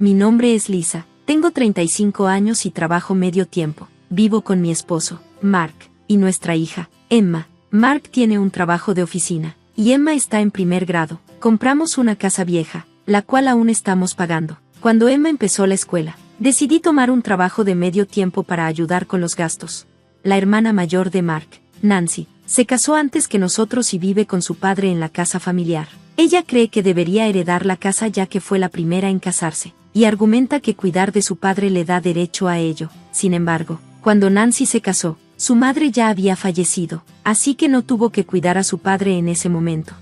Mi nombre es Lisa, tengo 35 años y trabajo medio tiempo. Vivo con mi esposo, Mark, y nuestra hija, Emma. Mark tiene un trabajo de oficina, y Emma está en primer grado. Compramos una casa vieja, la cual aún estamos pagando. Cuando Emma empezó la escuela, decidí tomar un trabajo de medio tiempo para ayudar con los gastos. La hermana mayor de Mark, Nancy, se casó antes que nosotros y vive con su padre en la casa familiar. Ella cree que debería heredar la casa ya que fue la primera en casarse, y argumenta que cuidar de su padre le da derecho a ello. Sin embargo, cuando Nancy se casó, su madre ya había fallecido, así que no tuvo que cuidar a su padre en ese momento.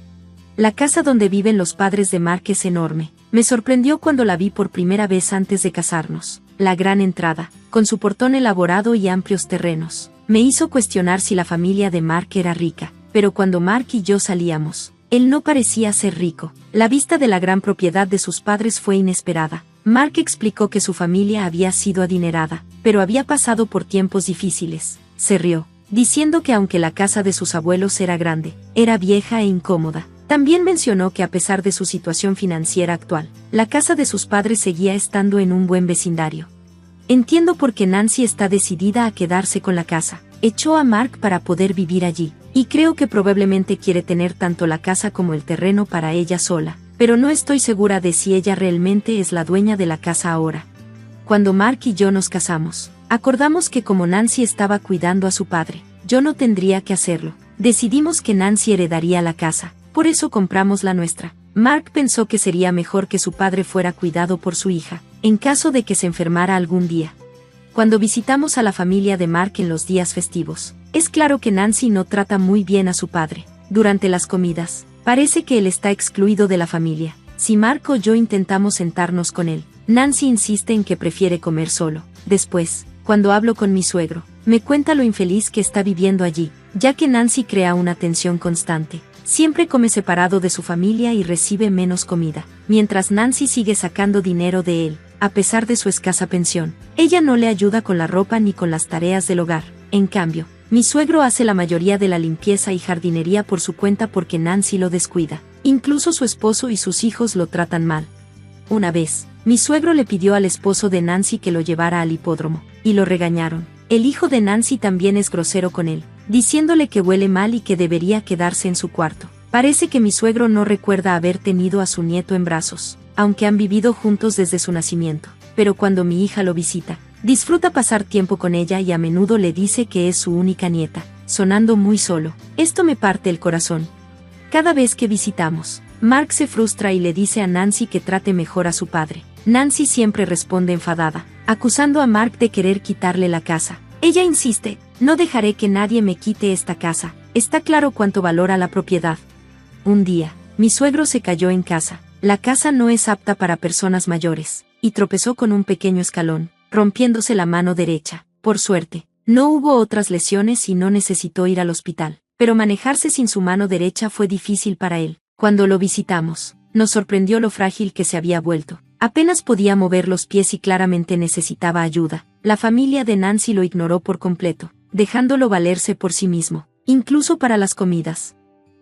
La casa donde viven los padres de Mark es enorme. Me sorprendió cuando la vi por primera vez antes de casarnos. La gran entrada, con su portón elaborado y amplios terrenos, me hizo cuestionar si la familia de Mark era rica, pero cuando Mark y yo salíamos, él no parecía ser rico. La vista de la gran propiedad de sus padres fue inesperada. Mark explicó que su familia había sido adinerada, pero había pasado por tiempos difíciles. Se rió, diciendo que aunque la casa de sus abuelos era grande, era vieja e incómoda. También mencionó que a pesar de su situación financiera actual, la casa de sus padres seguía estando en un buen vecindario. Entiendo por qué Nancy está decidida a quedarse con la casa. Echó a Mark para poder vivir allí, y creo que probablemente quiere tener tanto la casa como el terreno para ella sola, pero no estoy segura de si ella realmente es la dueña de la casa ahora. Cuando Mark y yo nos casamos, acordamos que como Nancy estaba cuidando a su padre, yo no tendría que hacerlo. Decidimos que Nancy heredaría la casa. Por eso compramos la nuestra. Mark pensó que sería mejor que su padre fuera cuidado por su hija, en caso de que se enfermara algún día. Cuando visitamos a la familia de Mark en los días festivos, es claro que Nancy no trata muy bien a su padre. Durante las comidas, parece que él está excluido de la familia. Si Mark o yo intentamos sentarnos con él, Nancy insiste en que prefiere comer solo. Después, cuando hablo con mi suegro, me cuenta lo infeliz que está viviendo allí, ya que Nancy crea una tensión constante. Siempre come separado de su familia y recibe menos comida, mientras Nancy sigue sacando dinero de él, a pesar de su escasa pensión. Ella no le ayuda con la ropa ni con las tareas del hogar. En cambio, mi suegro hace la mayoría de la limpieza y jardinería por su cuenta porque Nancy lo descuida. Incluso su esposo y sus hijos lo tratan mal. Una vez, mi suegro le pidió al esposo de Nancy que lo llevara al hipódromo, y lo regañaron. El hijo de Nancy también es grosero con él, diciéndole que huele mal y que debería quedarse en su cuarto. Parece que mi suegro no recuerda haber tenido a su nieto en brazos, aunque han vivido juntos desde su nacimiento. Pero cuando mi hija lo visita, disfruta pasar tiempo con ella y a menudo le dice que es su única nieta, sonando muy solo. Esto me parte el corazón. Cada vez que visitamos, Mark se frustra y le dice a Nancy que trate mejor a su padre. Nancy siempre responde enfadada, acusando a Mark de querer quitarle la casa. Ella insiste, no dejaré que nadie me quite esta casa. Está claro cuánto valora la propiedad. Un día, mi suegro se cayó en casa. La casa no es apta para personas mayores, y tropezó con un pequeño escalón, rompiéndose la mano derecha. Por suerte, no hubo otras lesiones y no necesitó ir al hospital, pero manejarse sin su mano derecha fue difícil para él. Cuando lo visitamos, nos sorprendió lo frágil que se había vuelto. Apenas podía mover los pies y claramente necesitaba ayuda. La familia de Nancy lo ignoró por completo, dejándolo valerse por sí mismo, incluso para las comidas.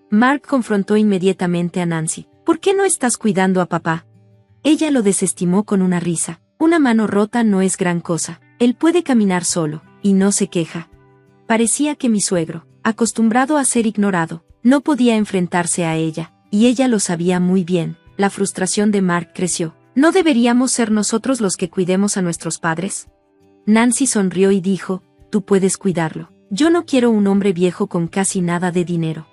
Mark confrontó inmediatamente a Nancy. ¿Por qué no estás cuidando a papá? Ella lo desestimó con una risa. Una mano rota no es gran cosa. Él puede caminar solo, y no se queja. Parecía que mi suegro, acostumbrado a ser ignorado, no podía enfrentarse a ella, y ella lo sabía muy bien. La frustración de Mark creció. ¿No deberíamos ser nosotros los que cuidemos a nuestros padres? Nancy sonrió y dijo, tú puedes cuidarlo. Yo no quiero un hombre viejo con casi nada de dinero.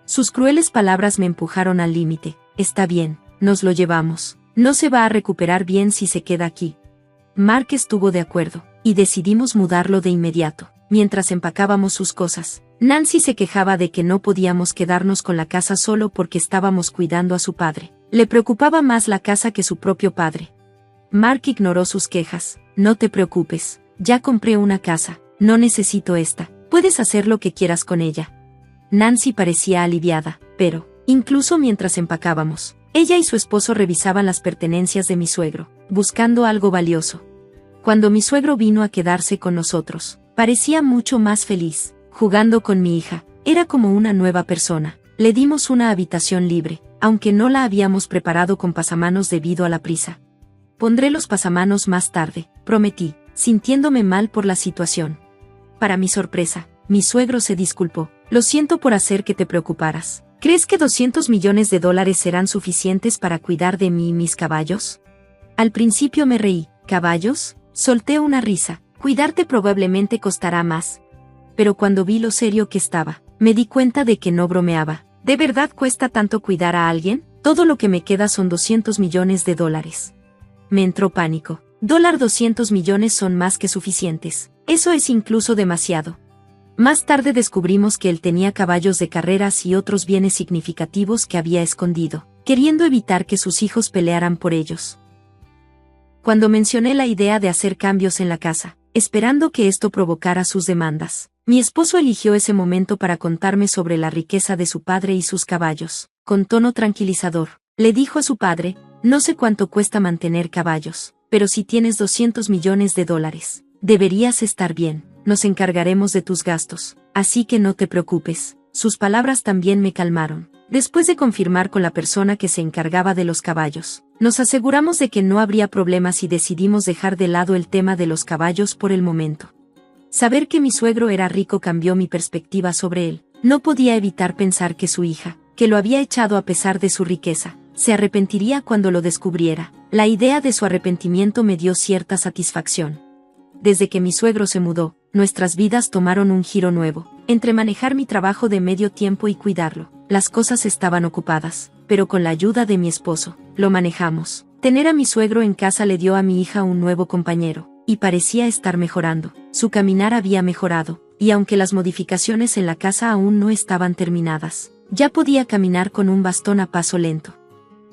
Sus crueles palabras me empujaron al límite. Está bien, nos lo llevamos. No se va a recuperar bien si se queda aquí. Mark estuvo de acuerdo, y decidimos mudarlo de inmediato. Mientras empacábamos sus cosas, Nancy se quejaba de que no podíamos quedarnos con la casa solo porque estábamos cuidando a su padre. Le preocupaba más la casa que su propio padre. Mark ignoró sus quejas. No te preocupes, ya compré una casa, no necesito esta, puedes hacer lo que quieras con ella. Nancy parecía aliviada, pero, incluso mientras empacábamos, ella y su esposo revisaban las pertenencias de mi suegro, buscando algo valioso. Cuando mi suegro vino a quedarse con nosotros, parecía mucho más feliz, jugando con mi hija, era como una nueva persona. Le dimos una habitación libre, aunque no la habíamos preparado con pasamanos debido a la prisa. Pondré los pasamanos más tarde, prometí, sintiéndome mal por la situación. Para mi sorpresa, mi suegro se disculpó. Lo siento por hacer que te preocuparas. ¿Crees que $200 millones serán suficientes para cuidar de mí y mis caballos? Al principio me reí. ¿Caballos? Solté una risa. Cuidarte probablemente costará más. Pero cuando vi lo serio que estaba, me di cuenta de que no bromeaba. ¿De verdad cuesta tanto cuidar a alguien? Todo lo que me queda son $200 millones. Me entró pánico. $200 millones son más que suficientes. Eso es incluso demasiado. Más tarde descubrimos que él tenía caballos de carreras y otros bienes significativos que había escondido, queriendo evitar que sus hijos pelearan por ellos. Cuando mencioné la idea de hacer cambios en la casa, esperando que esto provocara sus demandas, mi esposo eligió ese momento para contarme sobre la riqueza de su padre y sus caballos. Con tono tranquilizador, le dijo a su padre: no sé cuánto cuesta mantener caballos, pero si tienes $200 millones, deberías estar bien. Nos encargaremos de tus gastos, así que no te preocupes. Sus palabras también me calmaron. Después de confirmar con la persona que se encargaba de los caballos, nos aseguramos de que no habría problemas y decidimos dejar de lado el tema de los caballos por el momento. Saber que mi suegro era rico cambió mi perspectiva sobre él. No podía evitar pensar que su hija, que lo había echado a pesar de su riqueza, se arrepentiría cuando lo descubriera. La idea de su arrepentimiento me dio cierta satisfacción. Desde que mi suegro se mudó, nuestras vidas tomaron un giro nuevo. Entre manejar mi trabajo de medio tiempo y cuidarlo, las cosas estaban ocupadas, pero con la ayuda de mi esposo, lo manejamos. Tener a mi suegro en casa le dio a mi hija un nuevo compañero, y parecía estar mejorando. Su caminar había mejorado, y aunque las modificaciones en la casa aún no estaban terminadas, ya podía caminar con un bastón a paso lento.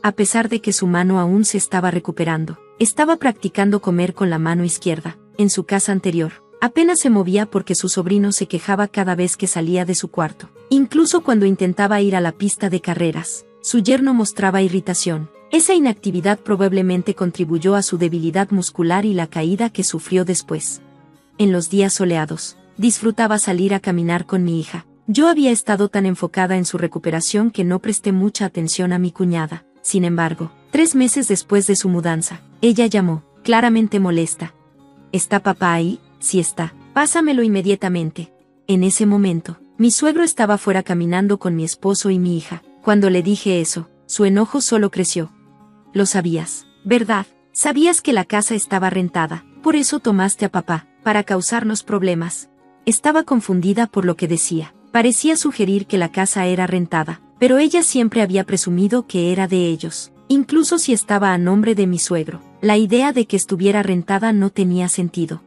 A pesar de que su mano aún se estaba recuperando, estaba practicando comer con la mano izquierda. En su casa anterior, apenas se movía porque su sobrino se quejaba cada vez que salía de su cuarto. Incluso cuando intentaba ir a la pista de carreras, su yerno mostraba irritación. Esa inactividad probablemente contribuyó a su debilidad muscular y la caída que sufrió después. En los días soleados, disfrutaba salir a caminar con mi hija. Yo había estado tan enfocada en su recuperación que no presté mucha atención a mi cuñada. Sin embargo, 3 meses después de su mudanza, ella llamó, claramente molesta. ¿Está papá ahí? Sí está. Pásamelo inmediatamente. En ese momento, mi suegro estaba fuera caminando con mi esposo y mi hija. Cuando le dije eso, su enojo solo creció. Lo sabías, ¿verdad? Sabías que la casa estaba rentada, por eso tomaste a papá, para causarnos problemas. Estaba confundida por lo que decía. Parecía sugerir que la casa era rentada, pero ella siempre había presumido que era de ellos. Incluso si estaba a nombre de mi suegro, la idea de que estuviera rentada no tenía sentido.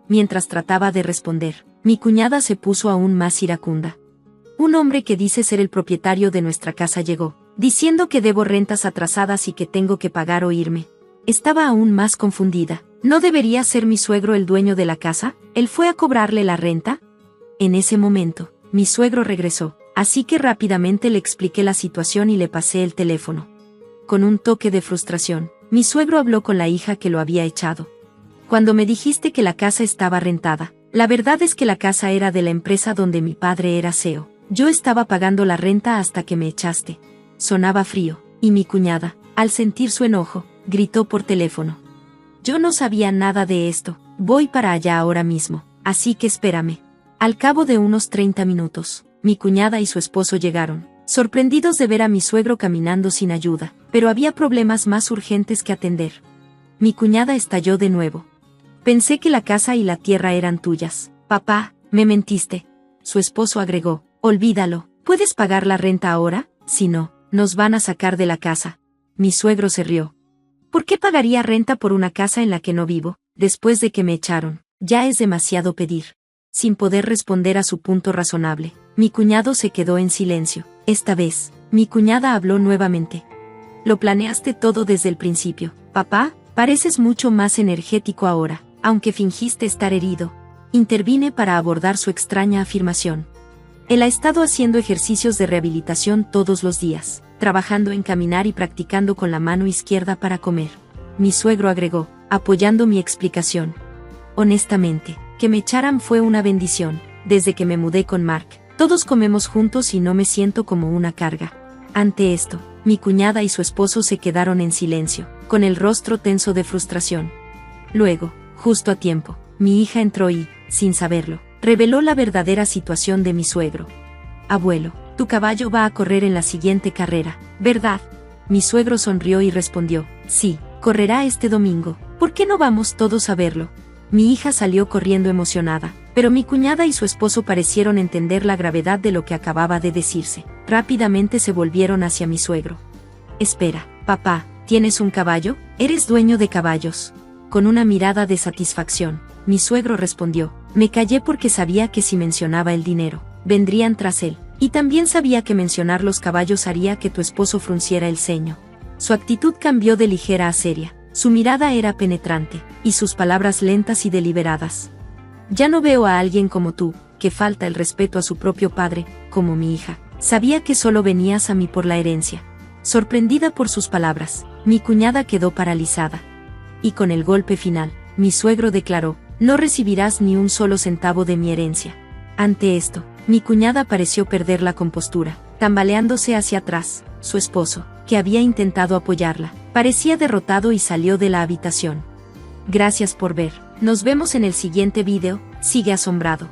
Mientras trataba de responder, mi cuñada se puso aún más iracunda. Un hombre que dice ser el propietario de nuestra casa llegó, diciendo que debo rentas atrasadas y que tengo que pagar o irme. Estaba aún más confundida. ¿No debería ser mi suegro el dueño de la casa? ¿Él fue a cobrarle la renta? En ese momento, mi suegro regresó, así que rápidamente le expliqué la situación y le pasé el teléfono. Con un toque de frustración, mi suegro habló con la hija que lo había echado. Cuando me dijiste que la casa estaba rentada, la verdad es que la casa era de la empresa donde mi padre era CEO. Yo estaba pagando la renta hasta que me echaste. Sonaba frío, y mi cuñada, al sentir su enojo, gritó por teléfono. Yo no sabía nada de esto, voy para allá ahora mismo, así que espérame. Al cabo de unos 30 minutos, mi cuñada y su esposo llegaron, sorprendidos de ver a mi suegro caminando sin ayuda, pero había problemas más urgentes que atender. Mi cuñada estalló de nuevo. Pensé que la casa y la tierra eran tuyas. Papá, me mentiste. Su esposo agregó, olvídalo, ¿puedes pagar la renta ahora? Si no, nos van a sacar de la casa. Mi suegro se rió. ¿Por qué pagaría renta por una casa en la que no vivo, después de que me echaron? Ya es demasiado pedir. Sin poder responder a su punto razonable, mi cuñado se quedó en silencio. Esta vez, mi cuñada habló nuevamente. Lo planeaste todo desde el principio. Papá, pareces mucho más energético ahora, aunque fingiste estar herido. Intervine para abordar su extraña afirmación. Él ha estado haciendo ejercicios de rehabilitación todos los días, trabajando en caminar y practicando con la mano izquierda para comer. Mi suegro agregó, apoyando mi explicación. Honestamente, que me echaran fue una bendición. Desde que me mudé con Mark, todos comemos juntos y no me siento como una carga. Ante esto, Mi cuñada y su esposo se quedaron en silencio, con el rostro tenso de frustración. Luego, justo a tiempo, mi hija entró y, sin saberlo, reveló la verdadera situación de mi suegro. Abuelo, tu caballo va a correr en la siguiente carrera, ¿verdad? Mi suegro sonrió y respondió, sí, correrá este domingo, ¿por qué no vamos todos a verlo? Mi hija salió corriendo emocionada, pero mi cuñada y su esposo parecieron entender la gravedad de lo que acababa de decirse. Rápidamente se volvieron hacia mi suegro. Espera, papá, ¿tienes un caballo? ¿Eres dueño de caballos? Con una mirada de satisfacción, mi suegro respondió, me callé porque sabía que si mencionaba el dinero, vendrían tras él, y también sabía que mencionar los caballos haría que tu esposo frunciera el ceño. Su actitud cambió de ligera a seria, su mirada era penetrante, y sus palabras lentas y deliberadas. Ya no veo a alguien como tú, que falta el respeto a su propio padre, como mi hija. Sabía que solo venías a mí por la herencia. Sorprendida por sus palabras, mi cuñada quedó paralizada. Y con el golpe final, mi suegro declaró, no recibirás ni un solo centavo de mi herencia. Ante esto, mi cuñada pareció perder la compostura, tambaleándose hacia atrás. Su esposo, que había intentado apoyarla, parecía derrotado y salió de la habitación. Gracias por ver. Nos vemos en el siguiente video. Sigue asombrado.